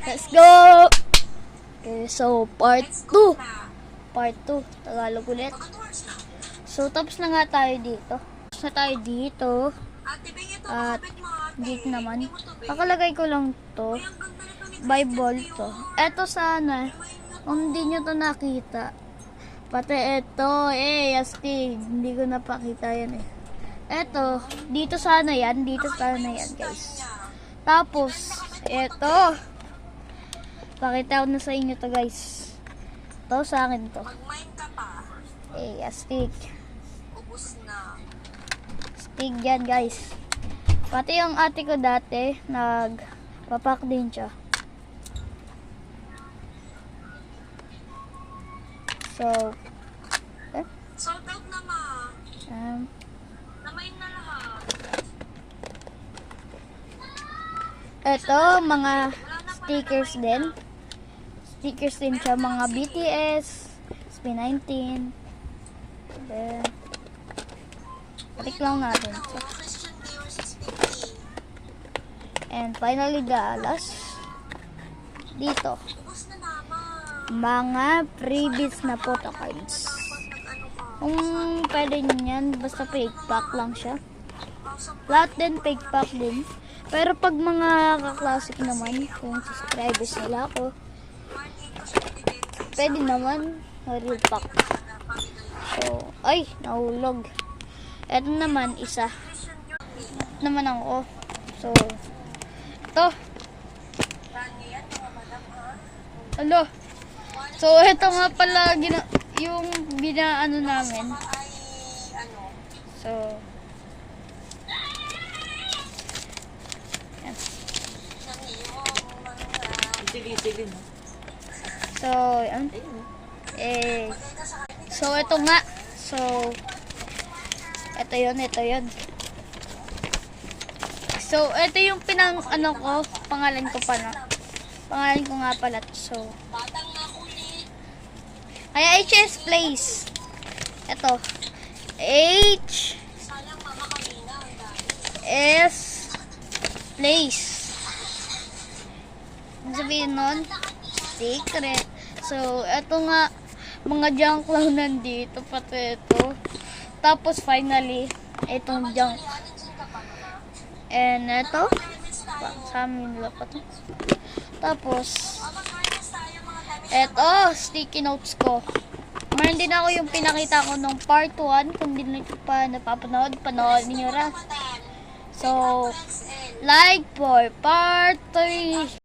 Let's go! Okay, so part 2. Part 2. Tagalog ulit. So, tapos na nga tayo dito. Tapos na tayo dito. At dito naman. Kakalagay ko lang to. Bible to. Eto sana. Kung hindi nyo to nakita. Pati eto. Astig. Hindi ko napakita yan eh. Eto. Dito sana yan. Dito sana yan guys. Tapos, eto. Pakita ko na sa inyo to guys. Ito sa akin to. Astig. Astig yan guys. Pati yung ate ko dati, nagpapak din siya. So, sold out na ma. Namain na lahat. Ito, mga stickers din. Stickers din siya, mga BTS, SP19. Then, balik lang natin. So, Christian Dior 650. and finally, the last. Dito. Ubus na mama. Mga previous na photo cards. Kung pwede nyo yan, basta fake pack lang siya. Lahat din fake pack din. Pero pag mga ka-classic naman, kung subscribers nila ako, pwede naman real pack. So, ay, nahulog. Ito naman, isa. Ito naman ako. So, ito. Alo. So, ito nga pala, yung binaano namin. So, yan. So, yan. So, ito nga. So, ito yun. So, ito yung pangalan ko pa na. Pangalan ko nga pala. So, ay, HS Place. Ito. HS Place. Sabihin nun, secret. So, ito nga, mga junk lang nandito, pati ito. Tapos, finally, itong junk. And, ito, sa amin nila pa ito. Tapos, ito, sticky notes ko. Meron din ako yung pinakita ko nung part 1. Kung hindi nyo pa napapanood, panoorin nyo ra. So, like for part 3.